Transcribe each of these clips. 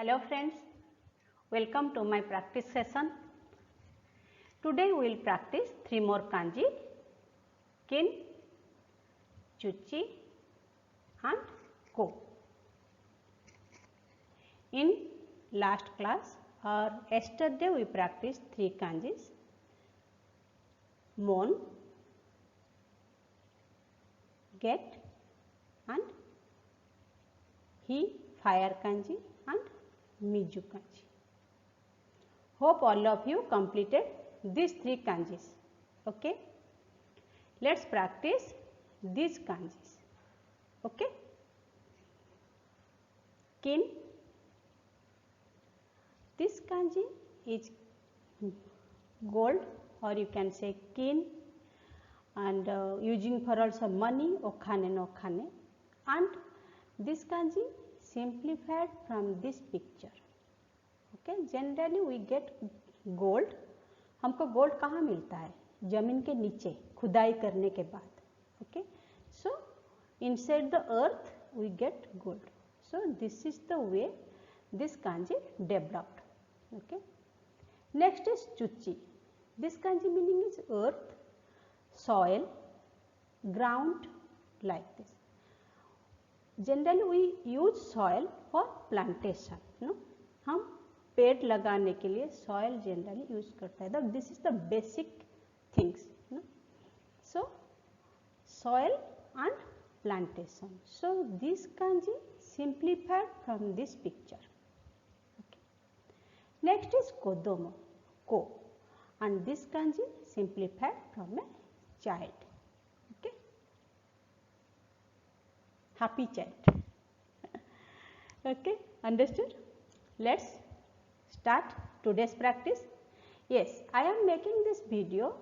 Hello friends, welcome to my practice session. Today we will practice 3 more kanji, kin, chuchi and ko. In last class or yesterday we practiced 3 kanjis, mon, get and he fire kanji and Miju kanji. Hope all of you completed these 3 kanjis. Okay. Let's practice these kanjis. Okay. Kin. This kanji is gold or you can say kin and using for also money, okhane no khane, and this kanji simplified from this picture. Okay, generally we get gold. हमको gold कहाँ मिलता है? जमीन के नीचे खुदाई करने के बाद. Okay, so inside the earth we get gold. So this is the way this kanji developed. Okay, next is chuchi. This kanji meaning is earth, soil, ground, like this. Generally we use soil for plantation. No, हम पेड़ लगाने के लिए soil generally use करता है. This is the basic things. No, so soil and plantation. So this kanji simplified from this picture. Okay. Next is kodomo, ko, and this kanji simplified from a child. Happy child. Okay, understood? Let's start today's practice. Yes, I am making this video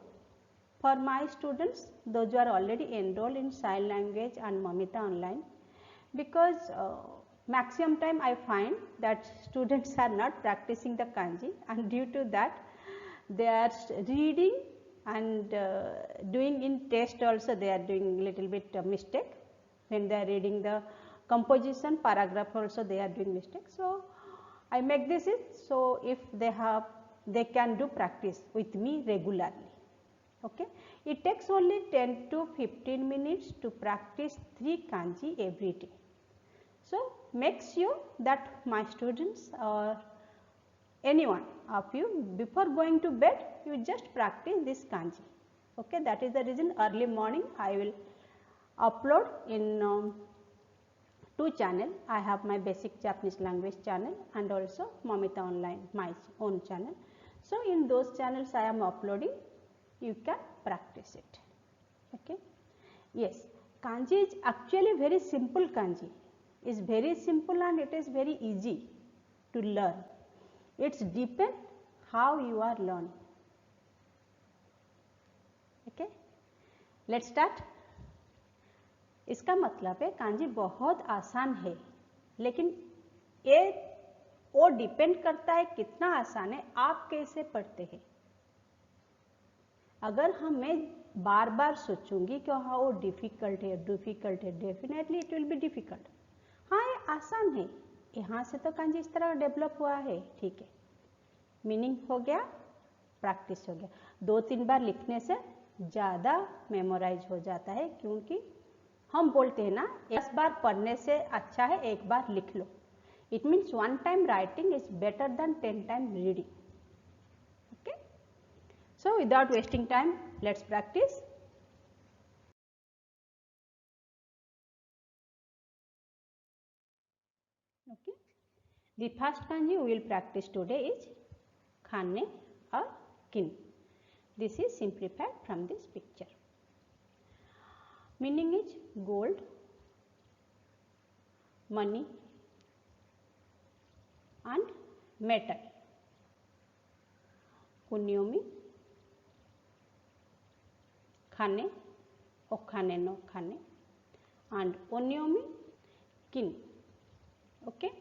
for my students, those who are already enrolled in sign language and Mamita Online, because maximum time I find that students are not practicing the kanji, and due to that they are reading and doing in test also they are doing little bit mistake. When they are reading the composition paragraph also they are doing mistakes. So I make this it, so if they can do practice with me regularly. Okay, it takes only 10 to 15 minutes to practice 3 kanji every day. So make sure that my students or anyone of you, before going to bed you just practice this kanji. Okay, that is the reason early morning I will upload in 2 channel. I have my basic Japanese language channel and also Mamita Online, my own channel. So in those channels I am uploading, you can practice it. Okay. Yes, kanji is actually very simple. Kanji is very simple and it is very easy to learn. It's depend how you are learning. Okay, let's start. इसका मतलब है कांजी बहुत आसान है, लेकिन ये वो depend करता है कितना आसान है, आप कैसे पढ़ते हैं. अगर मैं बार बार सोचूंगी कि हाँ वो डिफिकल्ट है, definitely it will be difficult. हाँ ये आसान है, यहाँ से तो कांजी इस तरह डेवलप हुआ है, ठीक है, मीनिंग हो गया, प्रैक्टिस हो गया. 2-3 बार लिखने से ज़्यादा मेमोराइज हो जाता है, क्योंकि हम बोलते हैं ना 10 बार पढ़ने से अच्छा है 1 बार लिख लो. It means 1 time writing is better than 10 time reading. Okay, so without wasting time let's practice. Okay, the first kanji we will practice today is khane or kin. This is simplified from this picture. Meaning is gold, money and metal. Kunyomi, khane, okhane no khane, and onyomi, kin. Okay,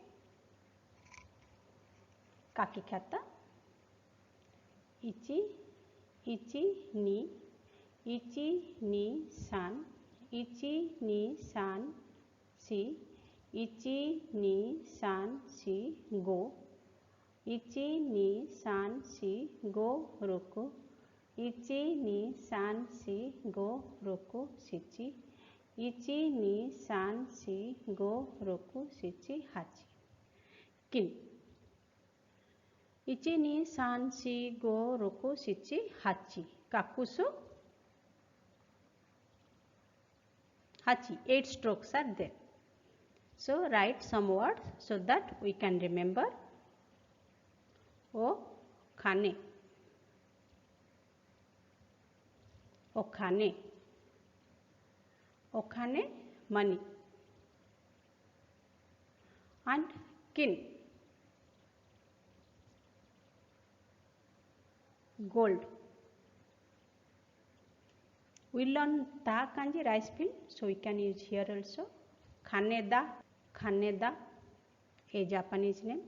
kaki khata, ichi, ni san, ichi ni san si, ichi ni san shi go, ichi ni san shi go roku, ichi ni san shi go roku shichi, ichi ni san shi go roku shichi hachi. Kin. Ichi ni san shi go roku shichi hachi. Kakusu hachi. 8 strokes are there. So write some words so that we can remember. O khane, okhane, okhane money, and kin, gold. We learn da kanji rice field, so we can use here also. Khaneda, Khaneda, a Japanese name.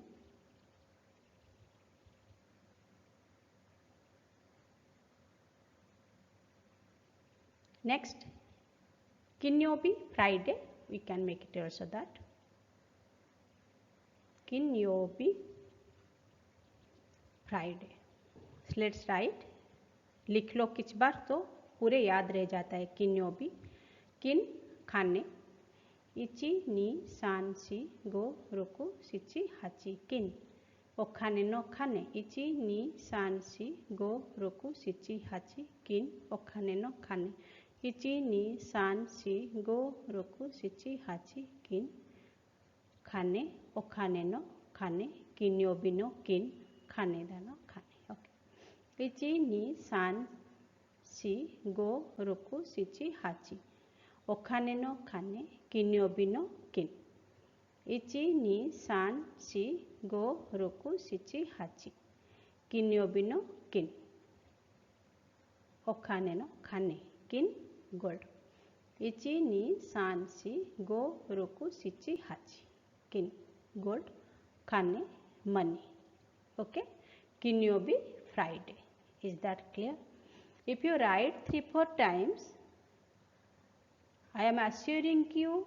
Next, Kinyobi, Friday, we can make it also that. Kinyobi, Friday. So let's write. लिख लो कुछ बार तो पूरे याद रह जाता है. किन्योबी, किन खाने, इची नी सान सी गो roku shichi hachi. Kin. Okhane no khane, ichi ni san shi go roku shichi hachi. Kin. Okhane no khane, ichi ni san shi go roku shichi hachi. Kin. Khane, okhane no khane, kinyobi no kin, khaneda no khane. Okay. Ichi ni san shi go roku shichi hachi. Okhane no khane, kinyobi no kin. Ichi ni san shi go roku shichi hachi. Kinyobi no kin. Okhane no khane, kin, gold. Ichi ni san shi go roku shichi hachi. Kin, gold. Khane, money. Okay. Kinyobi, Friday. Is that clear? If you write 3-4 times, I am assuring you,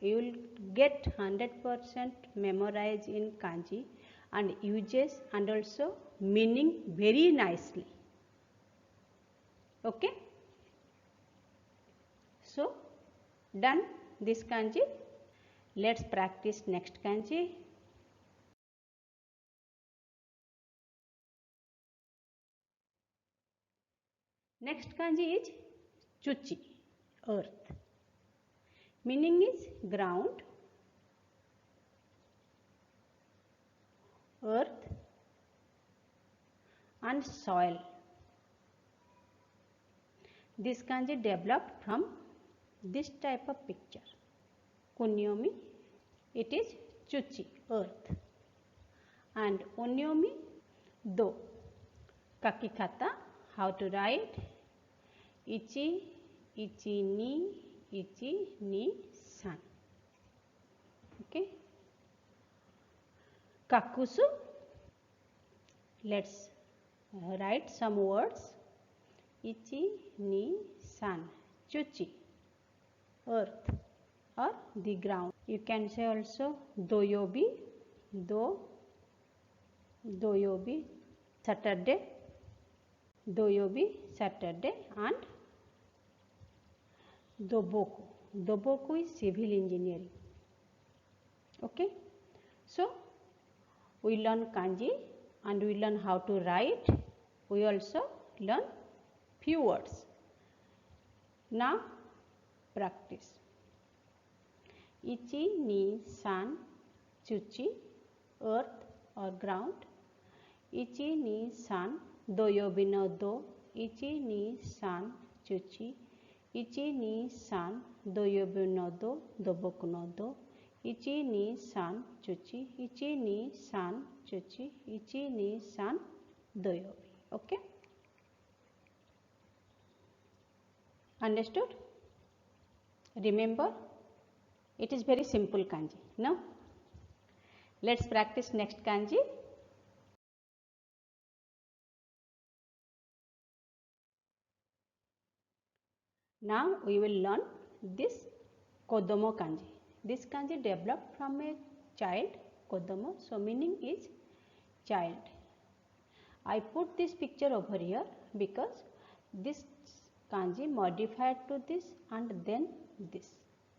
you will get 100% memorize in kanji and uses and also meaning very nicely. Okay. So, done this kanji. Let's practice next kanji. Next kanji is chuchi, earth. Meaning is ground, earth and soil. This kanji developed from this type of picture. Kunyomi, it is chuchi, earth. And onyomi, do. Kakikata, how to write? Ichi, ichi ni, san. Okay. Kakusu, let's write some words. Ichi ni san, chuchi, earth or the ground. You can say also doyobi, doyobi, Saturday, doyobi, Saturday, and doboku. Doboku is civil engineering. Okay. So, we learn kanji and we learn how to write. We also learn few words. Now, practice. Ichi ni san, chuchi, earth or ground. Ichi ni san, doyobi no do. Ichi ni san, chuchi. Ichi ni san, doyobi no do, doboku no do. Ichi ni san, chuchi. Ichi ni san, chuchi. Ichi ni san, doyobi. Okay. Understood? Remember, it is very simple kanji. Now, let's practice next kanji. Now, we will learn this Kodomo kanji. This kanji developed from a child, Kodomo, so meaning is child. I put this picture over here because this kanji modified to this and then this.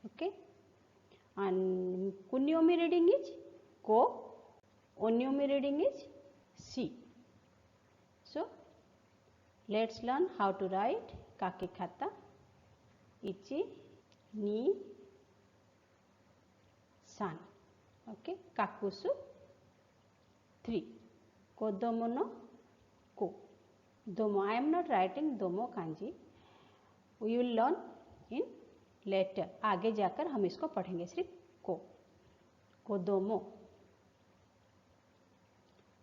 Okay. And kunyomi reading is ko, onyomi reading is si. So let's learn how to write kakekata. Ichi, ni, san. Okay. Kakusu 3. Kodomo no ko. Domo. I am not writing domo kanji. We will learn in later. आगे जाकर हम इसको पढ़ेंगे सिर्फ को. Kodomo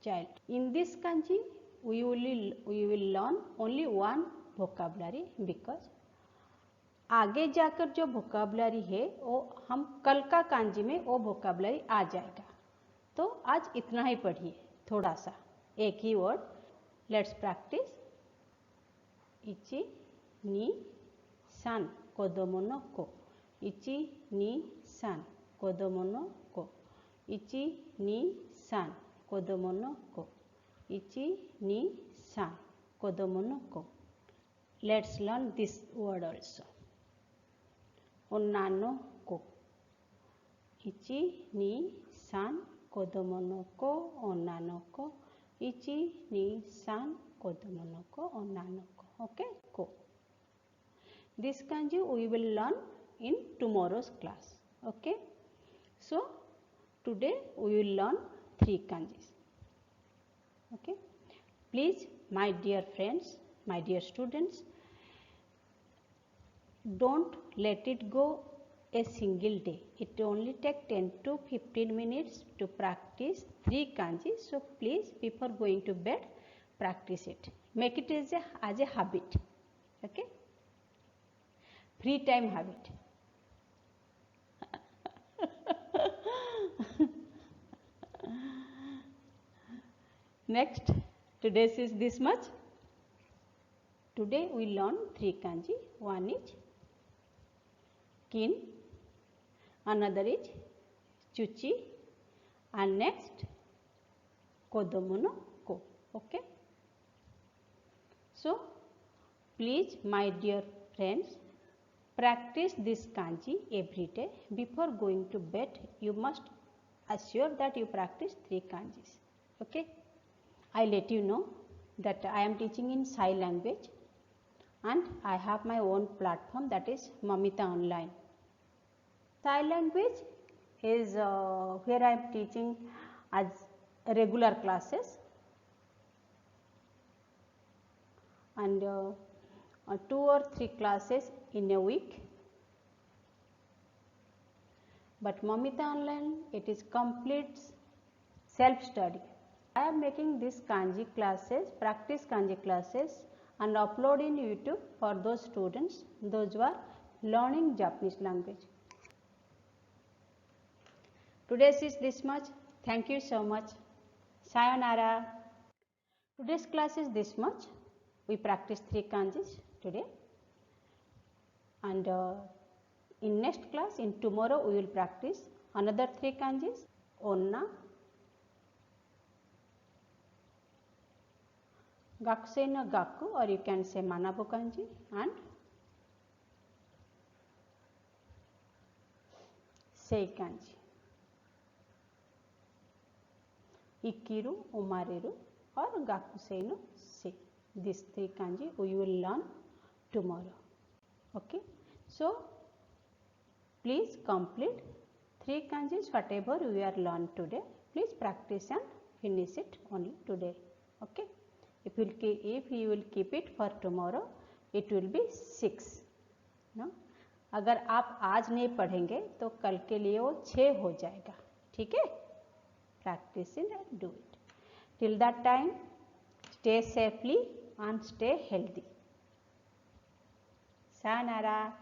child. In this kanji we will learn only one vocabulary because आगे जाकर जो vocabulary है वो हम कल का kanji में वो vocabulary आ जाएगा. तो आज इतना ही पढ़िए, थोड़ा सा एक ही वर्ड. Let's practice. इची नी सान कोदोमो नो को. इची नी सान कोदोमो नो को. इची नी सान कोदोमो नो को. इची नी सान कोदोमो नो को. Let's learn this word also. ओन्ना नो को. इची नी सान कोदोमो नो को. ओन्ना नो को. इची नी सान कोदोमो नो को. ओन्ना नो को. Okay, को. This kanji we will learn in tomorrow's class. Okay. So today we will learn 3 kanjis. Okay. Please, my dear friends, my dear students, don't let it go a single day. It only takes 10 to 15 minutes to practice 3 kanjis. So please, before going to bed, practice it. Make it as a habit. Okay. Free time habit. Next, today's is this much. Today we learn 3 kanji. One is kin, another is chuchi, and next kodomo no ko. Okay. So please, my dear friends, practice this kanji every day. Before going to bed, you must assure that you practice 3 kanjis. Okay. I let you know that I am teaching in Sai language and I have my own platform, that is Mamita Online. Sai language is where I am teaching as regular classes, and 2 or 3 classes in a week. But Mamita Online, it is complete self-study. I am making these kanji classes, practice kanji classes, and upload in YouTube for those students, those who are learning Japanese language. Today's is this much. Thank you so much. Sayonara. Today's class is this much. We practice 3 kanjis today, and in next class, in tomorrow, we will practice another 3 kanjis. Onna, gakusei no gaku, or you can say manabu kanji, and sei kanji. Ikiru, umareru, or gakusei no sei. These 3 kanji we will learn tomorrow. Okay. So please complete 3 kanjis whatever we are learned today. Please practice and finish it only today. Okay. If you will keep it for tomorrow, it will be 6. No? अगर आप आज नहीं पढ़ेंगे तो कल के लिए वो 6 हो जाएगा. ठीक है. Practice it and do it. Till that time, stay safely and stay healthy. Sayonara.